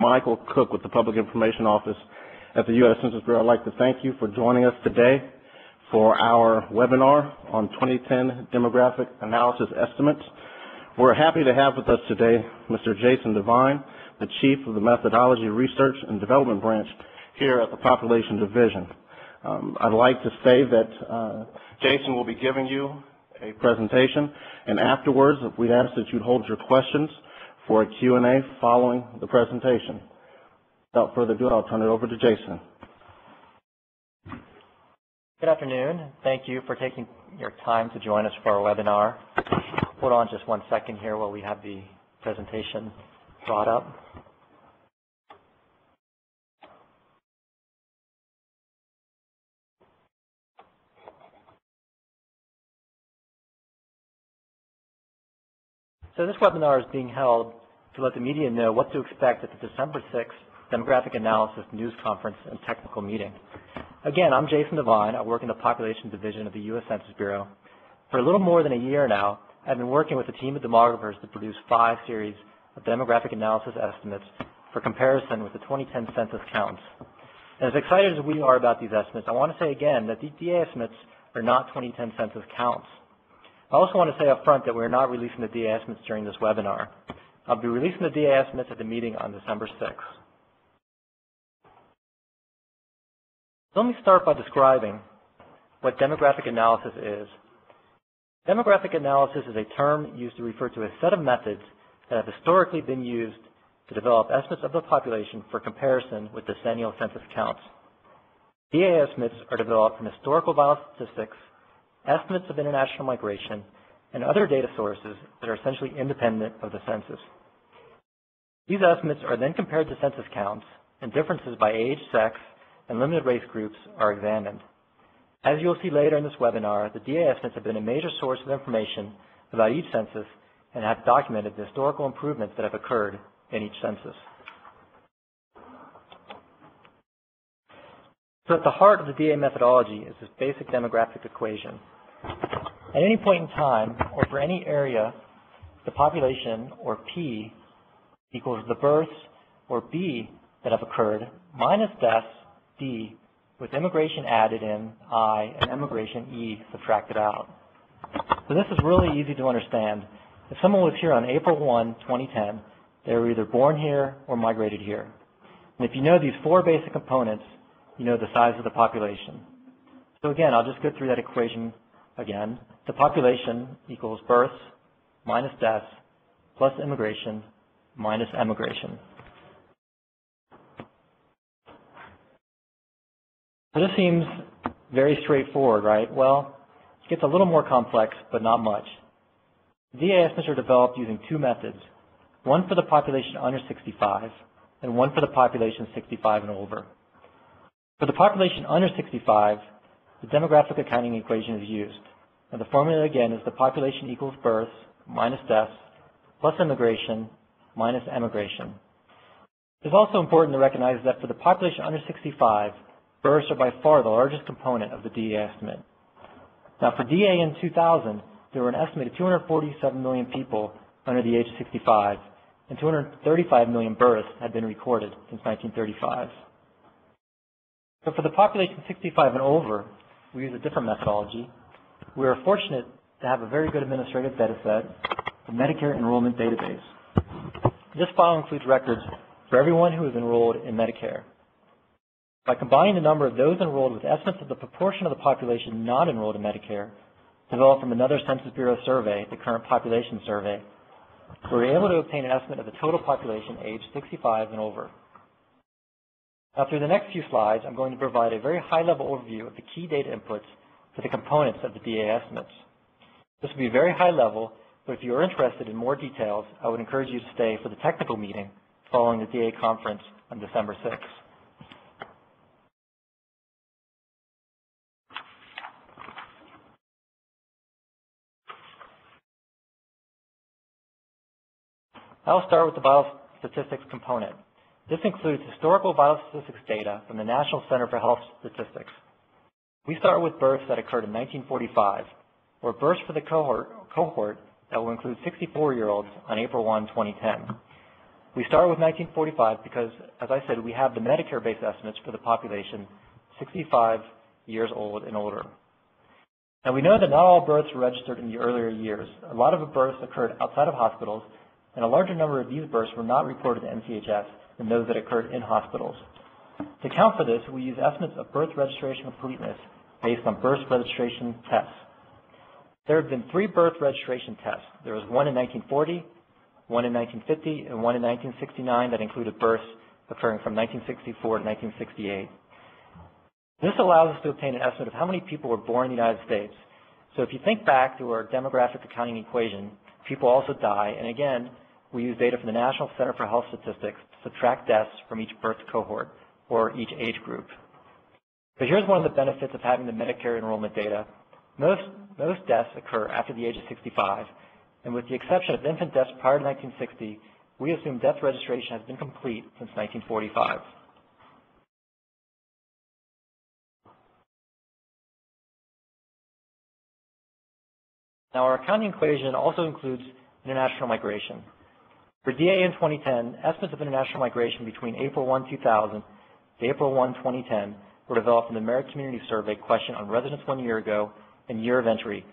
Michael Cook with the Public Information Office at the U.S. Census Bureau. I'd like to thank you for joining us today for our webinar on 2010 demographic analysis estimates. We're happy to have with us today Mr. Jason Devine, the Chief of the Methodology Research and Development Branch here at the Population Division. I'd like to say that Jason will be giving you a presentation, and afterwards we'd ask that you'd hold your questions for a Q&A following the presentation. Without further ado, I'll turn it over to Jason. Good afternoon. Thank you for taking your time to join us for our webinar. Hold on just 1 second here while we have the presentation brought up. So this webinar is being held to let the media know what to expect at the December 6th Demographic Analysis News Conference and Technical Meeting. Again, I'm Jason Devine. I work in the Population Division of the U.S. Census Bureau. For a little more than a year now, I've been working with a team of demographers to produce 5 series of demographic analysis estimates for comparison with the 2010 census counts. And as excited as we are about these estimates, I want to say again that these DA estimates are not 2010 census counts. I also want to say up front that we're not releasing the DA estimates during this webinar. I'll be releasing the DA estimates at the meeting on December 6th. Let me start by describing what demographic analysis is. Demographic analysis is a term used to refer to a set of methods that have historically been used to develop estimates of the population for comparison with decennial census counts. DA estimates are developed from historical vital statistics, estimates of international migration, and other data sources that are essentially independent of the census. These estimates are then compared to census counts, and differences by age, sex, and limited race groups are examined. As you'll see later in this webinar, the DA estimates have been a major source of information about each census and have documented the historical improvements that have occurred in each census. So at the heart of the DA methodology is this basic demographic equation. At any point in time, or for any area, the population, or P, equals the births, or B, that have occurred, minus deaths, D, with immigration added in, I, and emigration, E, subtracted out. So this is really easy to understand. If someone was here on April 1, 2010, they were either born here or migrated here. And if you know these 4 basic components, you know the size of the population. So again, I'll just go through that equation again. The population equals births minus deaths plus immigration minus emigration. So this seems very straightforward, right? Well, it gets a little more complex, but not much. DA estimates are developed using 2 methods, one for the population under 65 and one for the population 65 and over. For the population under 65, the demographic accounting equation is used. And the formula again is the population equals births minus deaths plus immigration minus emigration. It's also important to recognize that for the population under 65, births are by far the largest component of the DA estimate. Now for DA in 2000, there were an estimated 247 million people under the age of 65, and 235 million births had been recorded since 1935. So for the population 65 and over, we use a different methodology. We are fortunate to have a very good administrative data set, the Medicare Enrollment Database. This file includes records for everyone who is enrolled in Medicare. By combining the number of those enrolled with estimates of the proportion of the population not enrolled in Medicare, developed from another Census Bureau survey, the Current Population Survey, we were able to obtain an estimate of the total population aged 65 and over. Now through the next few slides, I'm going to provide a very high-level overview of the key data inputs for the components of the DA estimates. This will be very high level, but if you are interested in more details, I would encourage you to stay for the technical meeting following the DA conference on December 6th. I'll start with the vital statistics component. This includes historical vital statistics data from the National Center for Health Statistics. We start with births that occurred in 1945, or births for the cohort that will include 64-year-olds on April 1, 2010. We start with 1945 because, as I said, we have the Medicare-based estimates for the population 65 years old and older. Now, we know that not all births were registered in the earlier years. A lot of the births occurred outside of hospitals, and a larger number of these births were not reported to NCHS than those that occurred in hospitals. To account for this, we use estimates of birth registration completeness based on birth registration tests. There have been 3 birth registration tests. There was one in 1940, one in 1950, and one in 1969 that included births occurring from 1964 to 1968. This allows us to obtain an estimate of how many people were born in the United States. So if you think back to our demographic accounting equation, people also die, and again, we use data from the National Center for Health Statistics to subtract deaths from each birth cohort or each age group. But here's one of the benefits of having the Medicare enrollment data. Most deaths occur after the age of 65, and with the exception of infant deaths prior to 1960, we assume death registration has been complete since 1945. Now, our accounting equation also includes international migration. For DA in 2010, estimates of international migration between April 1, 2000 to April 1, 2010 were developed in the Merit Community Survey question on residence 1 year ago and year of entry.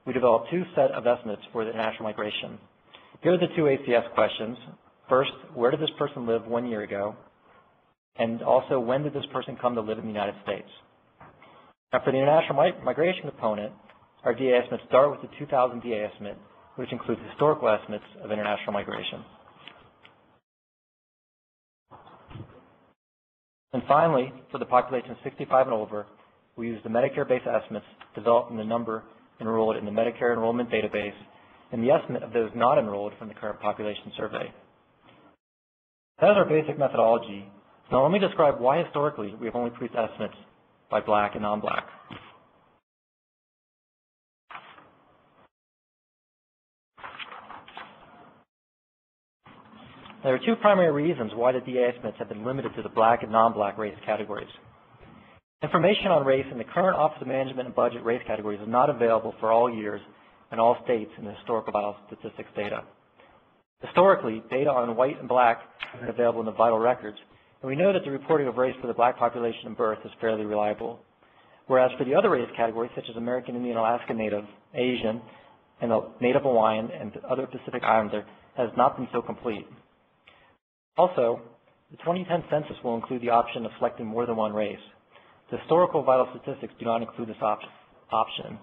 We developed 2 sets of estimates for the international migration. Here are the 2 ACS questions. First, where did this person live 1 year ago? And also, when did this person come to live in the United States? Now, for the international migration component, our DA estimates start with the 2000 DA estimate, which includes historical estimates of international migration. And finally, for the population 65 and over, we use the Medicare-based estimates developed from the number enrolled in the Medicare enrollment database and the estimate of those not enrolled from the current population survey. That is our basic methodology. Now let me describe why historically we have only produced estimates by Black and non-Black. There are 2 primary reasons why the DA estimates have been limited to the Black and non-Black race categories. Information on race in the current Office of Management and Budget race categories is not available for all years and all states in the historical vital statistics data. Historically, data on white and black have been available in the vital records, and we know that the reporting of race for the Black population in birth is fairly reliable. Whereas for the other race categories, such as American Indian, Alaska Native, Asian, and the Native Hawaiian and other Pacific Islander, has not been so complete. Also, the 2010 census will include the option of selecting more than one race. The historical vital statistics do not include this option.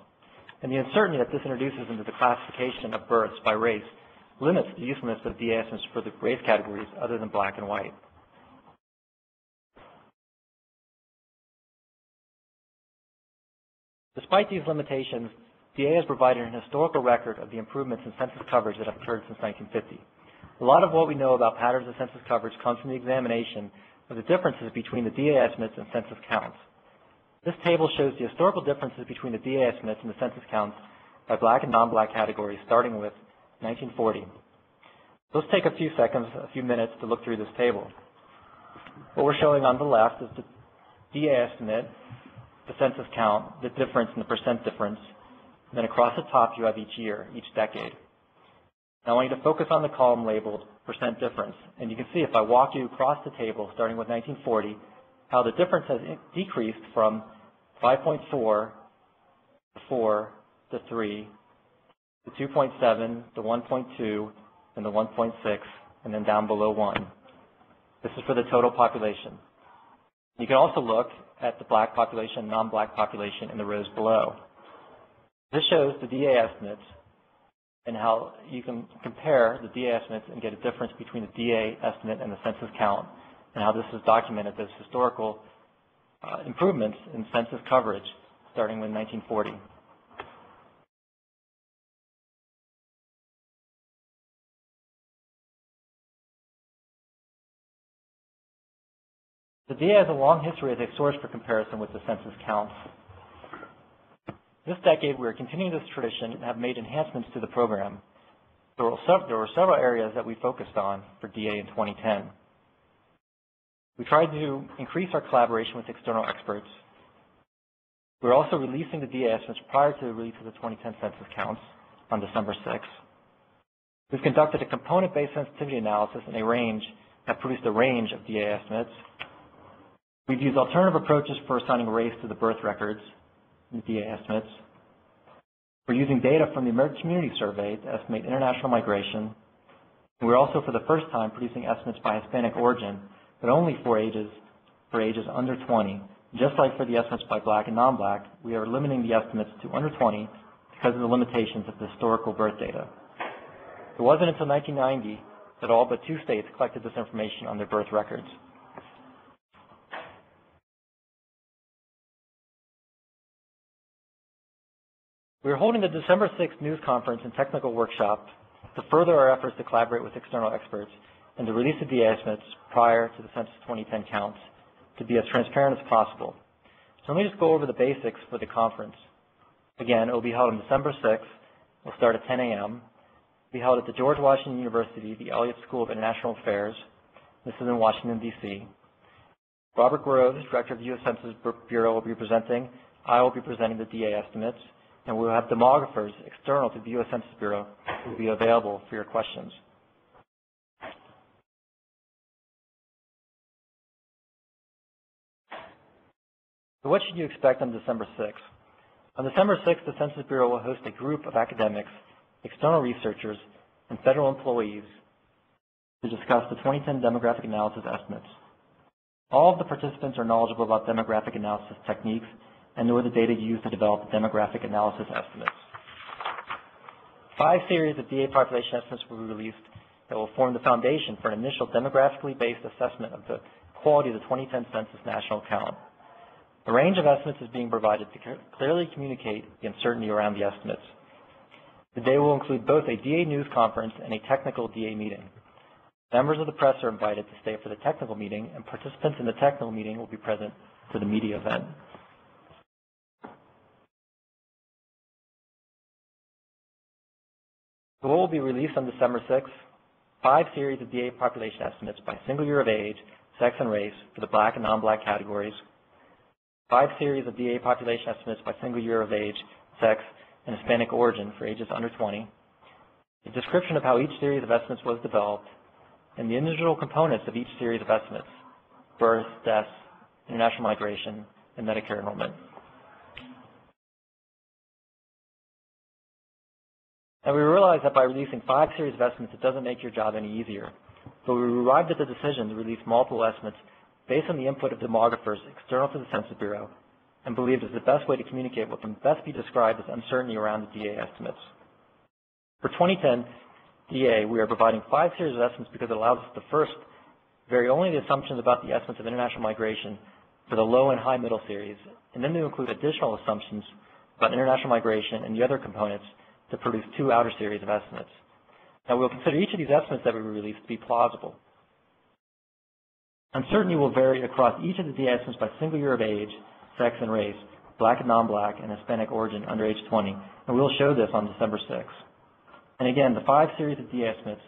And the uncertainty that this introduces into the classification of births by race limits the usefulness of DA estimates for the race categories other than Black and white. Despite these limitations, DA has provided an historical record of the improvements in census coverage that have occurred since 1950. A lot of what we know about patterns of census coverage comes from the examination of the differences between the DA estimates and census counts. This table shows the historical differences between the DA estimates and the census counts by Black and non-Black categories, starting with 1940. Let's take a few seconds, a few minutes to look through this table. What we're showing on the left is the DA estimate, the census count, the difference and the percent difference. And then across the top, you have each year, each decade. Now I want you to focus on the column labeled percent difference. And you can see if I walk you across the table, starting with 1940, how the difference has decreased from 5.4 to 4 to 3 to 2.7 to 1.2 and the 1.6 and then down below 1. This is for the total population. You can also look at the Black population, non-Black population in the rows below. This shows the DA estimates and how you can compare the DA estimates and get a difference between the DA estimate and the census count, and how this is documented as historical improvements in census coverage starting with 1940. The DA has a long history as a source for comparison with the census counts. This decade, we are continuing this tradition and have made enhancements to the program. There were several areas that we focused on for DA in 2010. We tried to increase our collaboration with external experts. We're also releasing the DA estimates prior to the release of the 2010 census counts on December 6th. We've conducted a component-based sensitivity analysis in that produced a range of DA estimates. We've used alternative approaches for assigning race to the birth records in the DA estimates. We're using data from the American Community Survey to estimate international migration. And we're also, for the first time, producing estimates by Hispanic origin, but only for ages under 20. Just like for the estimates by Black and non-Black, we are limiting the estimates to under 20 because of the limitations of the historical birth data. It wasn't until 1990 that all but 2 states collected this information on their birth records. We are holding the December 6th news conference and technical workshop to further our efforts to collaborate with external experts and to release the DA estimates prior to the Census 2010 counts to be as transparent as possible. So let me just go over the basics for the conference. Again, it will be held on December 6th. We'll start at 10 a.m. Be held at the George Washington University, the Elliott School of International Affairs. This is in Washington, D.C. Robert Groves, Director of the U.S. Census Bureau, will be presenting. I will be presenting the DA estimates, and we will have demographers external to the U.S. Census Bureau who will be available for your questions. So what should you expect on December 6th? On December 6th, the Census Bureau will host a group of academics, external researchers, and federal employees to discuss the 2010 demographic analysis estimates. All of the participants are knowledgeable about demographic analysis techniques and know the data used to develop the demographic analysis estimates. 5 series of DA population estimates will be released that will form the foundation for an initial demographically based assessment of the quality of the 2010 census national count. A range of estimates is being provided to clearly communicate the uncertainty around the estimates. The day will include both a DA news conference and a technical DA meeting. Members of the press are invited to stay for the technical meeting, and participants in the technical meeting will be present for the media event. So what will be released on December 6th? 5 series of DA population estimates by single year of age, sex, and race for the Black and non-Black categories. 5 series of DA population estimates by single year of age, sex, and Hispanic origin for ages under 20. A description of how each series of estimates was developed, and the individual components of each series of estimates: birth, deaths, international migration, and Medicare enrollment. Now, we realize that by releasing 5 series of estimates, it doesn't make your job any easier. But we arrived at the decision to release multiple estimates based on the input of demographers external to the Census Bureau, and believed is the best way to communicate what can best be described as uncertainty around the DA estimates. For 2010 DA, we are providing 5 series of estimates because it allows us to first vary only the assumptions about the estimates of international migration for the low and high middle series, and then to include additional assumptions about international migration and the other components to produce 2 outer series of estimates. Now, we'll consider each of these estimates that we release to be plausible. Uncertainty will vary across each of the DA estimates by single year of age, sex, and race, Black and non-Black, and Hispanic origin under age 20, and we'll show this on December 6th. And again, the 5 series of DA estimates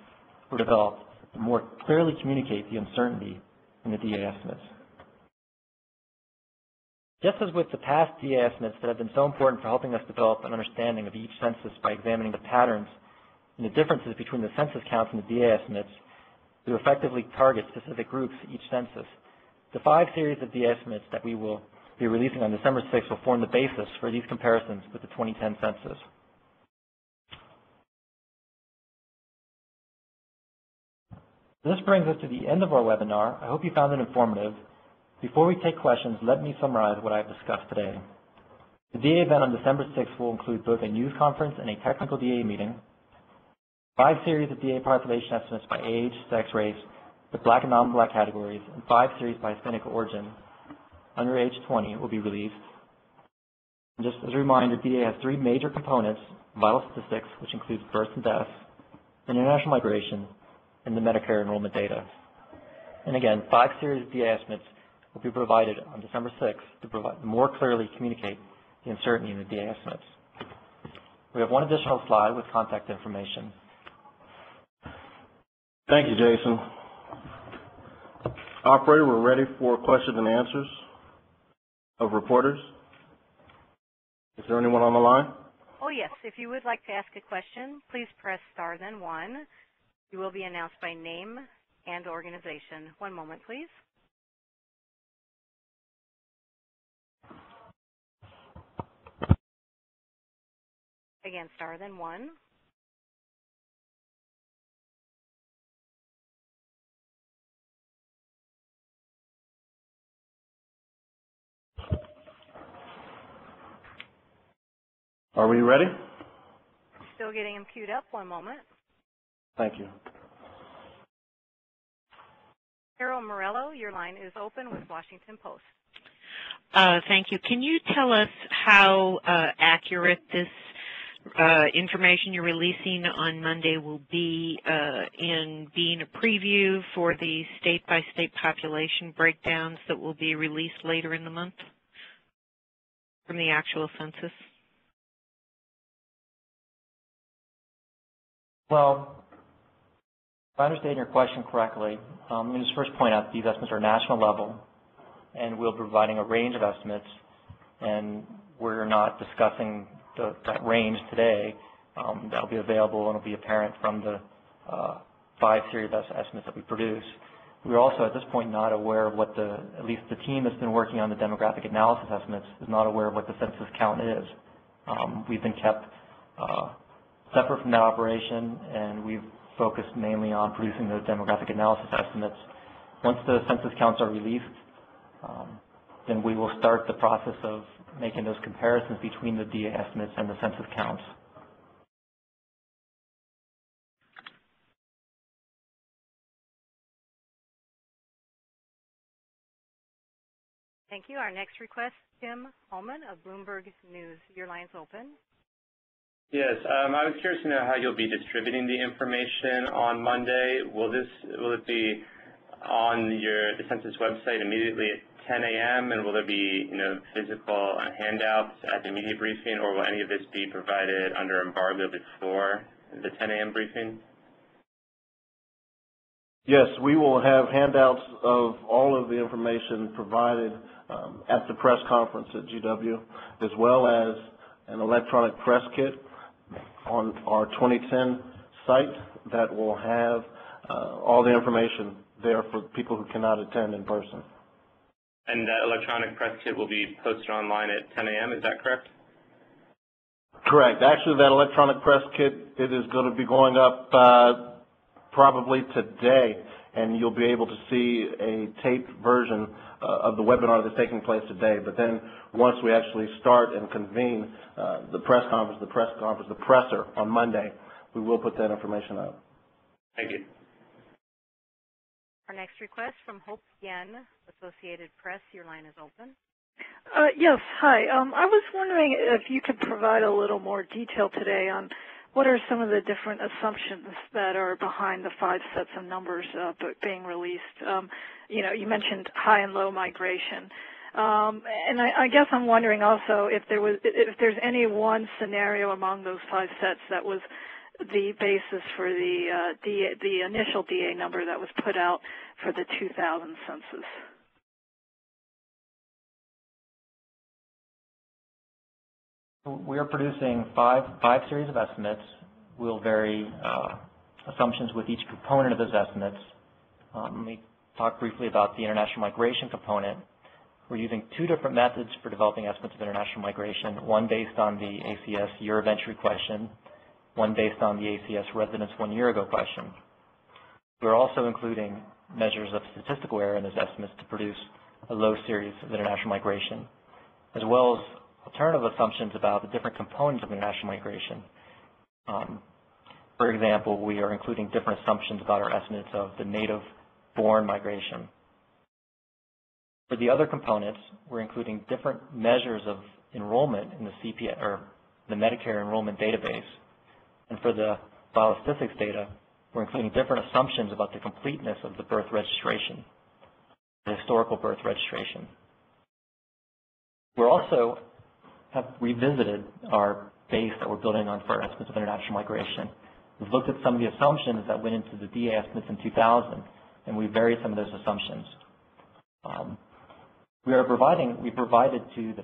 were developed to more clearly communicate the uncertainty in the DA estimates. Just as with the past DA estimates that have been so important for helping us develop an understanding of each census by examining the patterns and the differences between the census counts and the DA estimates to effectively target specific groups each census, the 5 series of DA estimates that we will be releasing on December 6th will form the basis for these comparisons with the 2010 census. This brings us to the end of our webinar. I hope you found it informative. Before we take questions, let me summarize what I've discussed today. The DA event on December 6th will include both a news conference and a technical DA meeting. 5 series of DA population estimates by age, sex, race, the Black and non-Black categories, and 5 series by Hispanic origin under age 20 will be released. And just as a reminder, DA has 3 major components: vital statistics, which includes births and deaths, international migration, and the Medicare enrollment data. And again, 5 series of DA estimates will be provided on December 6th to more clearly communicate the uncertainty in the DA estimates. We have one additional slide with contact information. Thank you, Jason. Operator, we're ready for questions and answers of reporters. Is there anyone on the line? Oh, yes. If you would like to ask a question, please press star then one. You will be announced by name and organization. One moment, please. Again, star then one. Are we ready? Still getting them queued up. One moment. Thank you. Carol Morello, your line is open with Washington Post. Thank you. Can you tell us how accurate this information you're releasing on Monday will be in being a preview for the state-by-state population breakdowns that will be released later in the month from the actual census? Well, if I understand your question correctly, let me just first point out that these estimates are national level, and we'll be providing a range of estimates, and we're not discussing that range today. That'll be available and will be apparent from the 5 series estimates that we produce. We're also at this point not aware of what at least the team that's been working on the demographic analysis estimates is not aware of what the census count is. We've been kept separate from that operation, and we've focused mainly on producing those demographic analysis estimates. Once the census counts are released, then we will start the process of making those comparisons between the DA estimates and the census counts. Thank you. Our next request, Tim Holman of Bloomberg News. Your line's open. Yes, I was curious to know how you'll be distributing the information on Monday. Will it be on the census website immediately at 10 a.m. and will there be physical handouts at the media briefing, or will any of this be provided under embargo before the 10 a.m. briefing? Yes, we will have handouts of all of the information provided at the press conference at GW, as well as an electronic press kit on our 2010 site that will have all the information there for people who cannot attend in person. And that electronic press kit will be posted online at 10 a.m., is that correct? Correct. Actually, that electronic press kit, it is going to be going up probably today, and you'll be able to see a taped version of the webinar that's taking place today. But then once we actually start and convene the presser on Monday, we will put that information out. Thank you. Our next request from Hope Yen, Associated Press. Your line is open. Yes, hi. I was wondering if you could provide a little more detail today on what are some of the different assumptions that are behind the 5 sets of numbers being released. You mentioned high and low migration. And I guess I'm wondering also if there's any one scenario among those 5 sets that was the basis for the initial DA number that was put out for the 2000 census. We are producing five series of estimates. We'll vary assumptions with each component of those estimates. Let me talk briefly about the international migration component. We're using 2 different methods for developing estimates of international migration, one based on the ACS year of entry question, one based on the ACS residence 1 year ago question. We're also including measures of statistical error in those estimates to produce a low series of international migration, as well as alternative assumptions about the different components of international migration. For example, we are including different assumptions about our estimates of the native-born migration. For the other components, we're including different measures of enrollment in the CPS, or the Medicare enrollment database. And for the biostatistics data, we're including different assumptions about the completeness of the birth registration, the historical birth registration. We're also have revisited our base that we're building on for our estimates of international migration. We've looked at some of the assumptions that went into the DA estimates in 2000, and we varied some of those assumptions. We provided to the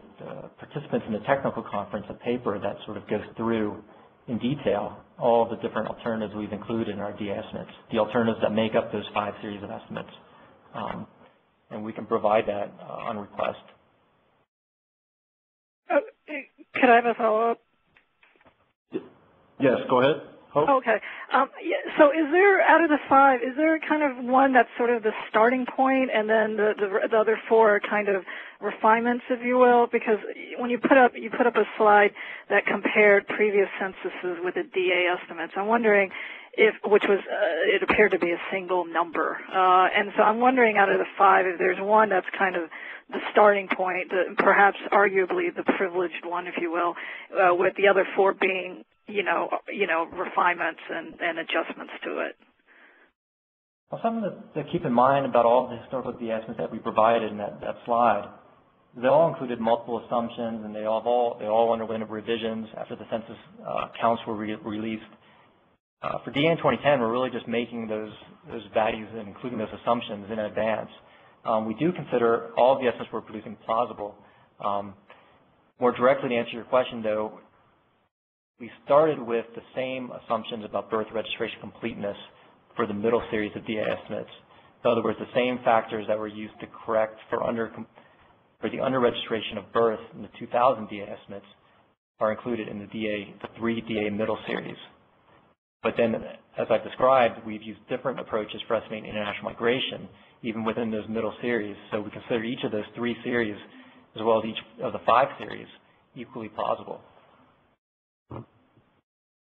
participants in the technical conference a paper that sort of goes through in detail all the different alternatives we've included in our DA estimates, the alternatives that make up those 5 series of estimates. And we can provide that on request. Could I have a follow-up? Yes, go ahead. Hope? Okay. So is there, out of the 5, is there kind of one that's sort of the starting point, and then the other 4 are kind of refinements, if you will? Because when you put up a slide that compared previous censuses with the DA estimates, I'm wondering which was it appeared to be a single number, and so I'm wondering, out of the 5, if there's one that's kind of the starting point, perhaps arguably the privileged one, if you will, with the other 4 being refinements and adjustments to it. Well, something to keep in mind about all the historical DA estimates that we provided in that slide, they all included multiple assumptions, and they all underwent revisions after the census counts were released. For DA in 2010, we're really just making those values and including those assumptions in advance. We do consider all of the estimates we're producing plausible. More directly to answer your question, though, we started with the same assumptions about birth registration completeness for the middle series of DA estimates. In other words, the same factors that were used to correct for the under-registration of birth in the 2000 DA estimates are included in the 3 DA middle series. But then, as I've described, we've used different approaches for estimating international migration, even within those middle series. So we consider each of those 3 series, as well as each of the 5 series, equally plausible.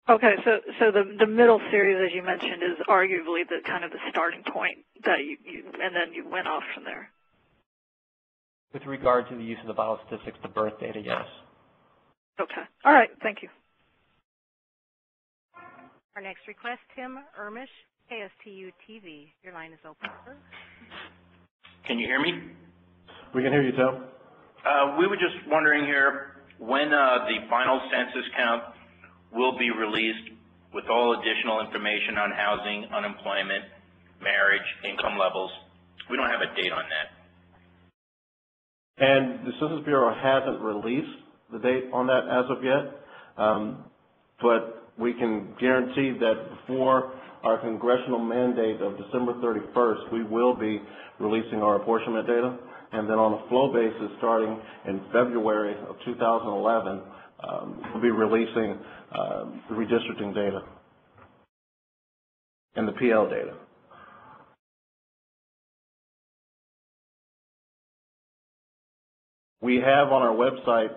Okay, so the middle series, as you mentioned, is arguably the kind of the starting point that and then you went off from there. With regard to the use of the vital statistics, the birth data, yes. Okay. All right. Thank you. Our next request, Tim Ermish, KSTU TV. Your line is open, sir. Can you hear me? We can hear you, Tim. We were just wondering here when the final census count will be released with all additional information on housing, unemployment, marriage, income levels. We don't have a date on that. And the Census Bureau hasn't released the date on that as of yet, but we can guarantee that before our congressional mandate of December 31st, we will be releasing our apportionment data, and then on a flow basis starting in February of 2011, we'll be releasing the redistricting data and the PL data. We have on our website,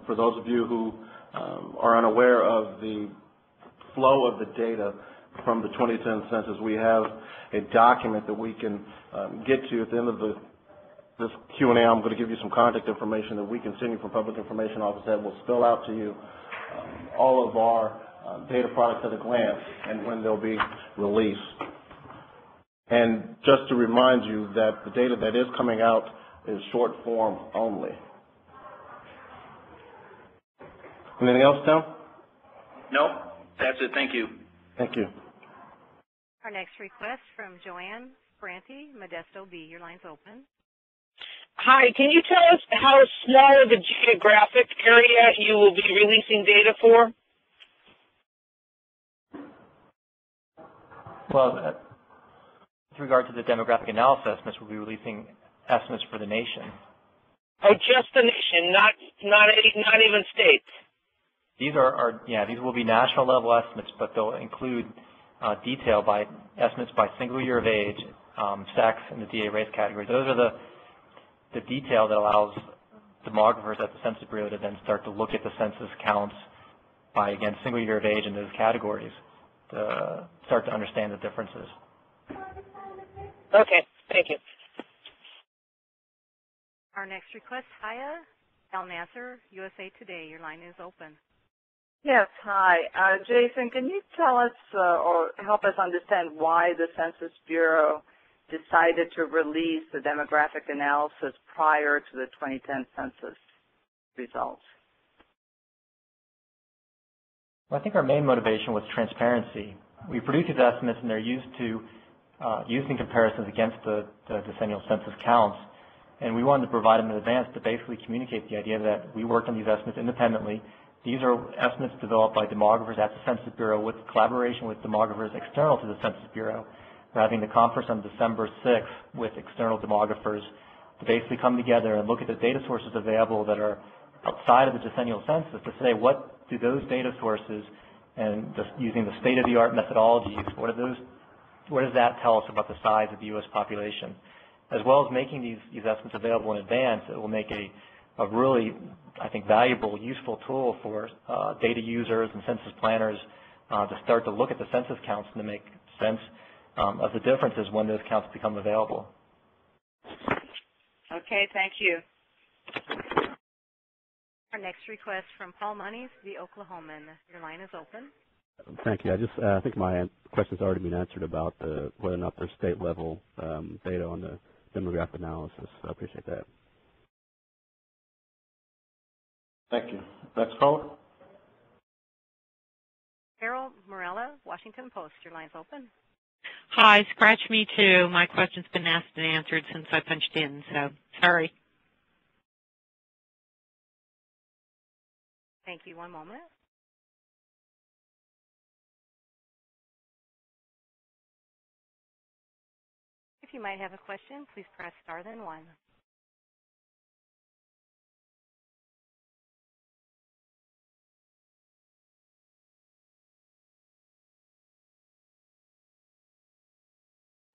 for those of you who are unaware of the flow of the data from the 2010 census, we have a document that we can get to at the end of this Q&A. I'm going to give you some contact information that we can send you from Public Information Office that will spell out to you all of our data products at a glance and when they'll be released. And just to remind you that the data that is coming out is short form only. Anything else, Tim? No, that's it. Thank you. Thank you. Our next request from Joanne Branty, Modesto B. Your line's open. Hi, can you tell us how small the geographic area you will be releasing data for? Well, with regard to the demographic analysis estimates, we'll be releasing estimates for the nation. Oh, just the nation, not even states. These these will be national level estimates, but they'll include detail by estimates by single year of age, sex, and the DA race category. Those are the detail that allows demographers at the Census Bureau to then start to look at the census counts by, again, single year of age in those categories to start to understand the differences. Okay, thank you. Our next request, Haya El Nasser, USA Today. Your line is open. Yes, hi. Jason, can you tell us or help us understand why the Census Bureau decided to release the demographic analysis prior to the 2010 census results? Well, I think our main motivation was transparency. We produce these estimates, and they're used in comparisons against the decennial census counts. And we wanted to provide them in advance to basically communicate the idea that we worked on these estimates independently. These are estimates developed by demographers at the Census Bureau with collaboration with demographers external to the Census Bureau. We're having the conference on December 6th with external demographers to basically come together and look at the data sources available that are outside of the decennial census to say what do those data sources and just using the state-of-the-art methodologies, what does that tell us about the size of the U.S. population? As well as making these estimates available in advance, it will make a really, I think, valuable, useful tool for data users and census planners to start to look at the census counts and to make sense of the differences when those counts become available. Okay, thank you. Our next request from Paul Monies, the Oklahoman. Your line is open. Thank you. I think my question's already been answered about whether or not there's state level data on the demographic analysis. I appreciate that. Thank you. Next caller. Carol Morella, Washington Post. Your line's open. Hi, scratch me too. My question's been asked and answered since I punched in, so sorry. Thank you. One moment. If you might have a question, please press star then one.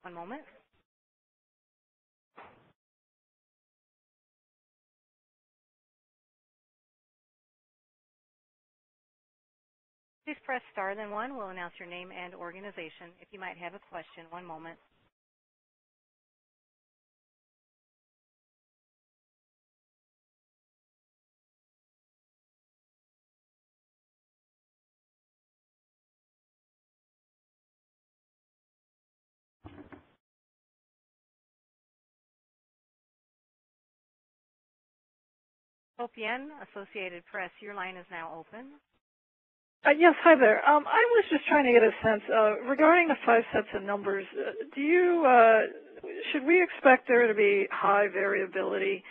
One moment. Please press star then one. We'll announce your name and organization. If you might have a question, one moment. Opien, Associated Press, your line is now open. Yes, hi there. I was just trying to get a sense regarding the 5 sets of numbers. Should we expect there to be high variability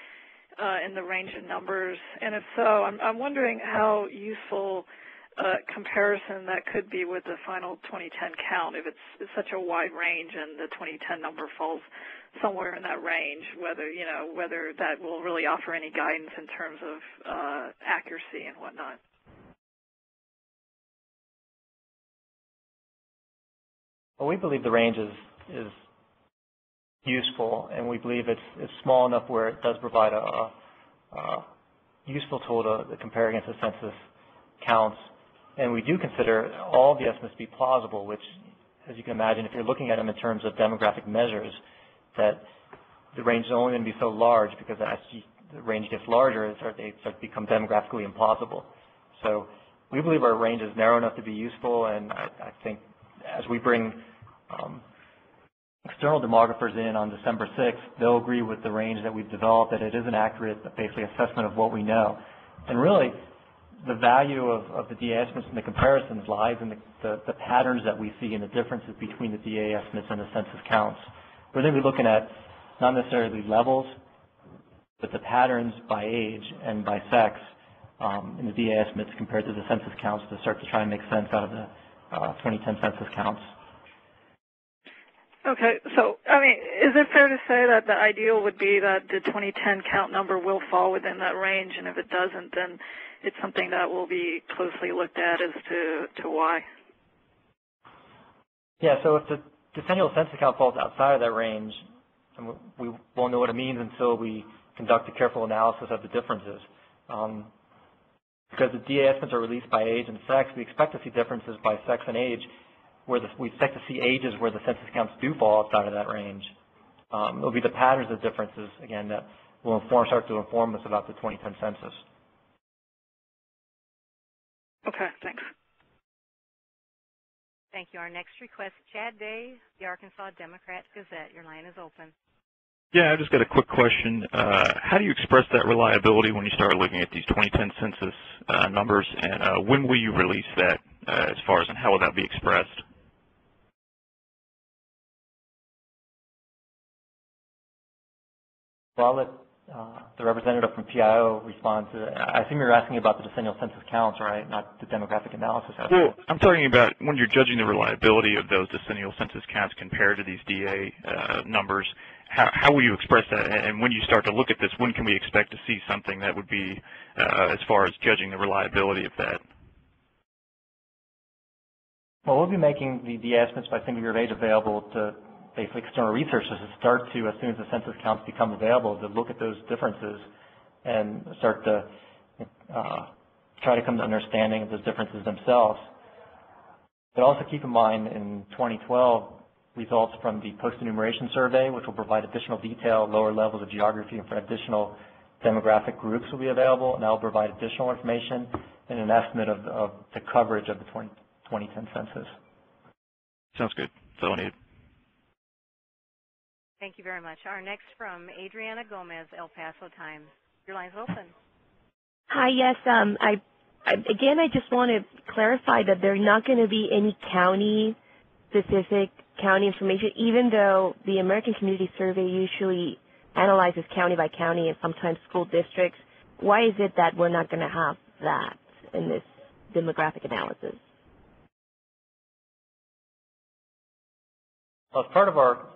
in the range of numbers? And if so, I'm wondering how useful comparison that could be with the final 2010 count. If it's such a wide range and the 2010 number falls somewhere in that range, whether that will really offer any guidance in terms of accuracy and whatnot. Well, we believe the range is useful, and we believe it's small enough where it does provide a useful tool to compare against the census counts. And we do consider all the estimates to be plausible, which, as you can imagine, if you're looking at them in terms of demographic measures, that the range is only going to be so large because as the range gets larger, they start to become demographically implausible. So we believe our range is narrow enough to be useful, and I think as we bring external demographers in on December 6th, they'll agree with the range that we've developed, that it is an accurate, basically, assessment of what we know. And really, the value of the DA estimates and the comparisons lies in the patterns that we see and the differences between the DA estimates and the census counts. We're going to be looking at not necessarily levels, but the patterns by age and by sex in the DA estimates compared to the census counts to start to try and make sense out of the 2010 census counts. Okay, so, is it fair to say that the ideal would be that the 2010 count number will fall within that range, and if it doesn't, then it's something that will be closely looked at as to why? Yeah, so if the decennial census count falls outside of that range, and we won't know what it means until we conduct a careful analysis of the differences. Because the DA estimates are released by age and sex, we expect to see differences by sex and age, we expect to see ages where the census counts do fall outside of that range. It'll be the patterns of differences, again, that will start to inform us about the 2010 census. Okay, thanks. Thank you. Our next request, Chad Day, the Arkansas Democrat-Gazette. Your line is open. Yeah, I just got a quick question. How do you express that reliability when you start looking at these 2010 census numbers, and when will you release that as far as and how will that be expressed? Well, I'll let the representative from PIO respond to it. I assume you're asking about the decennial census counts, right, not the demographic analysis aspect. Well, I'm talking about when you're judging the reliability of those decennial census counts compared to these DA numbers, how will you express that? And when you start to look at this, when can we expect to see something that would be as far as judging the reliability of that? Well, we'll be making the DA estimates by single year of age available to basically external researchers to start to, as soon as the census counts become available, to look at those differences and start to try to come to understanding of those differences themselves. But also keep in mind, in 2012, results from the post-enumeration survey, which will provide additional detail, lower levels of geography, and for additional demographic groups will be available, and that will provide additional information and an estimate of the coverage of the 2010 census. Sounds good. That's all I need. Thank you very much. Our next from Adriana Gomez, El Paso Times. Your line's open. Hi, yes. Again, I just want to clarify that there's not going to be any county-specific county information, even though the American Community Survey usually analyzes county by county and sometimes school districts. Why is it that we're not going to have that in this demographic analysis? Well, as part of our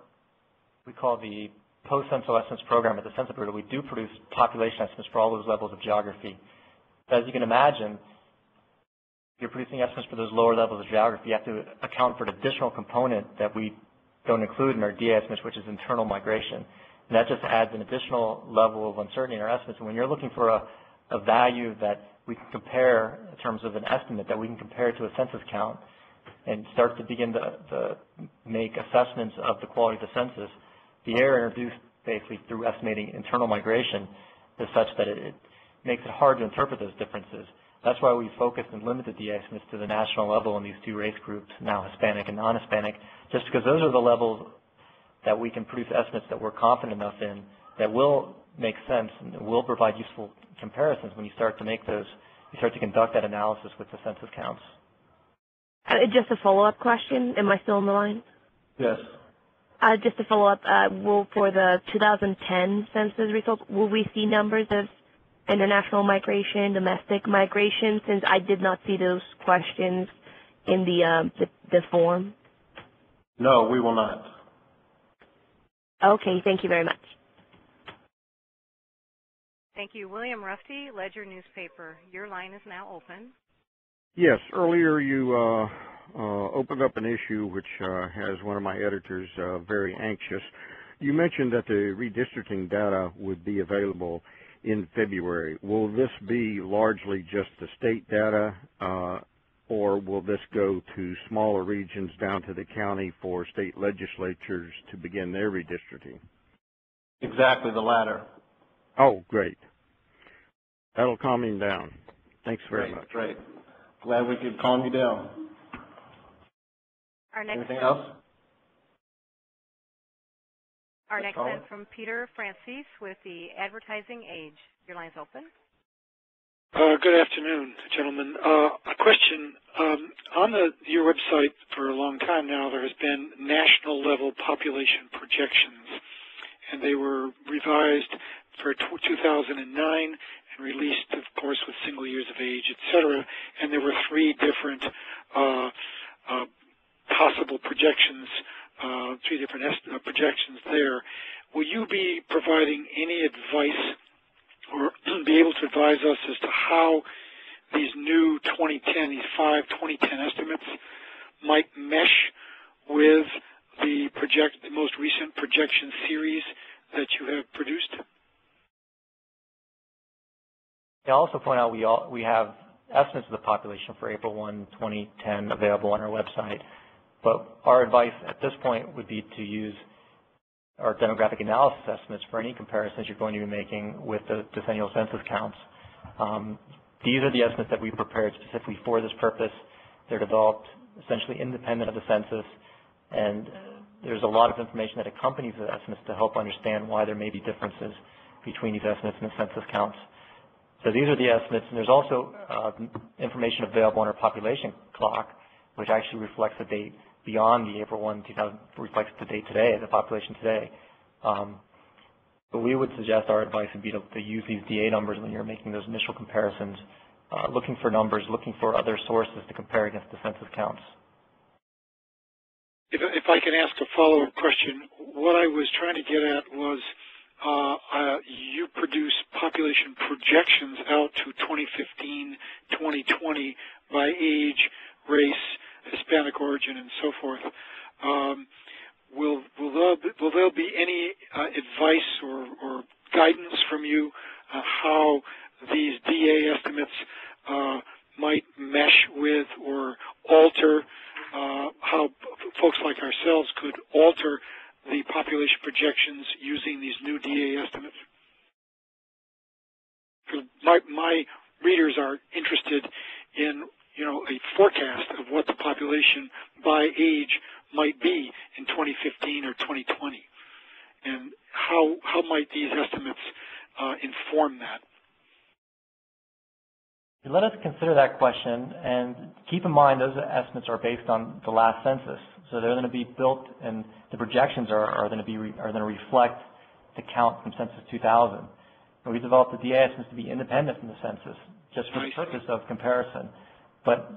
we call the post-census estimates program at the Census Bureau, we do produce population estimates for all those levels of geography. As you can imagine, if you're producing estimates for those lower levels of geography, you have to account for an additional component that we don't include in our DA estimates, which is internal migration. And that just adds an additional level of uncertainty in our estimates. And when you're looking for a value that we can compare in terms of an estimate that we can compare to a census count and start to begin to make assessments of the quality of the census, the error introduced basically through estimating internal migration is such that it makes it hard to interpret those differences. That's why we focused and limited the estimates to the national level in these two race groups, now Hispanic and non-Hispanic, just because those are the levels that we can produce estimates that we're confident enough in that will make sense and will provide useful comparisons when you start to make those, you start to conduct that analysis with the census counts. Just a follow-up question. Am I still on the line? Yes. Just to follow up, for the 2010 census results, will we see numbers of international migration, domestic migration, since I did not see those questions in the form? No, we will not. Okay, thank you very much. Thank you. William Rufty, Ledger Newspaper. Your line is now open. Yes, earlier you opened up an issue which has one of my editors very anxious. You mentioned that the redistricting data would be available in February. Will this be largely just the state data, or will this go to smaller regions down to the county for state legislatures to begin their redistricting? Exactly the latter. Oh, great. That'll calm me down. Thanks very much. Great. Glad we could calm you down. Anything else? Our next one from Peter Francis with the Advertising Age. Your line's open. Good afternoon, gentlemen. A question. On your website for a long time now, there has been national-level population projections, and they were revised for 2009 and released, of course, with single years of age, et cetera, and there were three different possible projections, three different projections there. Will you be providing any advice or be able to advise us as to how these new 2010, these 5 2010 estimates might mesh with the most recent projection series that you have produced? I'll also point out we have estimates of the population for April 1, 2010 available on our website, but our advice at this point would be to use our demographic analysis estimates for any comparisons you're going to be making with the decennial census counts. These are the estimates that we prepared specifically for this purpose. They're developed essentially independent of the census, and there's a lot of information that accompanies the estimates to help understand why there may be differences between these estimates and the census counts. So these are the estimates, and there's also information available on our population clock, which actually reflects the date beyond the April 1, 2000, reflects the date today, the population today. But we would suggest our advice would be to use these DA numbers when you're making those initial comparisons, looking for numbers, looking for other sources to compare against the census counts. If I can ask a follow-up question, what I was trying to get at was you produce population projections out to 2015, 2020 by age, race, Hispanic origin, and so forth. Will there be any advice or guidance from you how these DA estimates might mesh with or alter how folks like ourselves could alter the population projections using these new DA estimates? Because my readers are interested in, a forecast of what the population by age might be in 2015 or 2020, and how might these estimates inform that? Let us consider that question, and keep in mind those estimates are based on the last census, so they're going to be built, and the projections are going to reflect the count from Census 2000. And we developed the DA estimates to be independent from the census, just for the purpose of comparison. But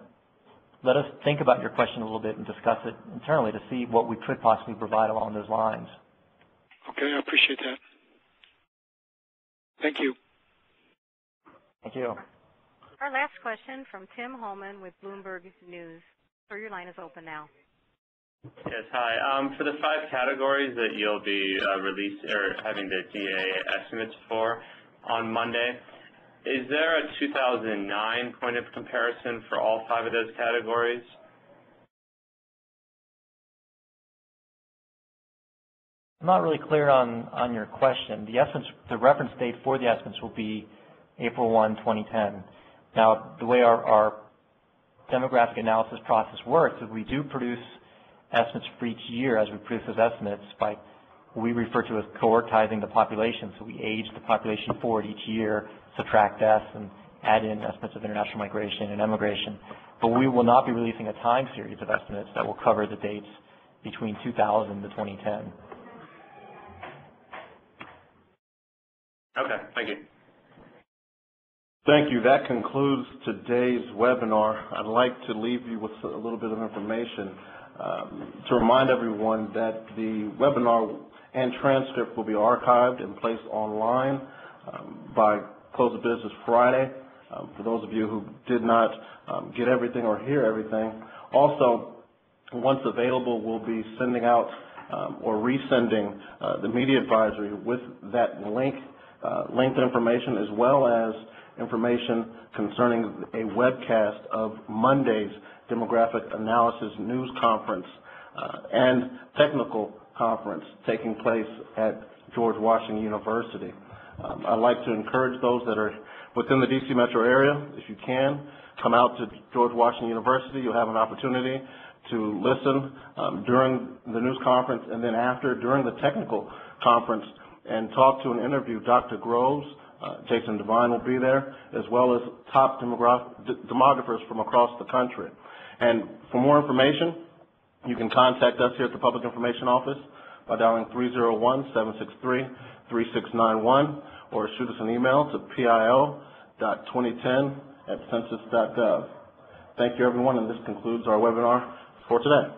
let us think about your question a little bit and discuss it internally to see what we could possibly provide along those lines. Okay, I appreciate that. Thank you. Thank you. Our last question from Tim Holman with Bloomberg News. Sir, your line is open now. Yes, hi. For the 5 categories that you'll be having the DA estimates for on Monday, is there a 2009 point of comparison for all 5 of those categories? I'm not really clear on your question. The reference date for the estimates will be April 1, 2010. Now, the way our demographic analysis process works is we do produce estimates for each year as we produce those estimates by what we refer to as cohortizing the population. So we age the population forward each year, subtract deaths, and add in estimates of international migration and emigration. But we will not be releasing a time series of estimates that will cover the dates between 2000 to 2010. Okay, thank you. Thank you. That concludes today's webinar. I'd like to leave you with a little bit of information to remind everyone that the webinar and transcript will be archived and placed online by close of business Friday. For those of you who did not get everything or hear everything, also, once available, we'll be sending out or resending the media advisory with that linked information, as well as information concerning a webcast of Monday's Demographic Analysis News Conference and Technical Conference taking place at George Washington University. I'd like to encourage those that are within the D.C. metro area, if you can, come out to George Washington University. You'll have an opportunity to listen during the news conference, and then during the technical conference, and talk to and interview Dr. Groves. Jason Devine will be there, as well as top demographers from across the country. And for more information, you can contact us here at the Public Information Office by dialing 301-763-3691, or shoot us an email to pio.2010@census.gov. Thank you, everyone, and this concludes our webinar for today.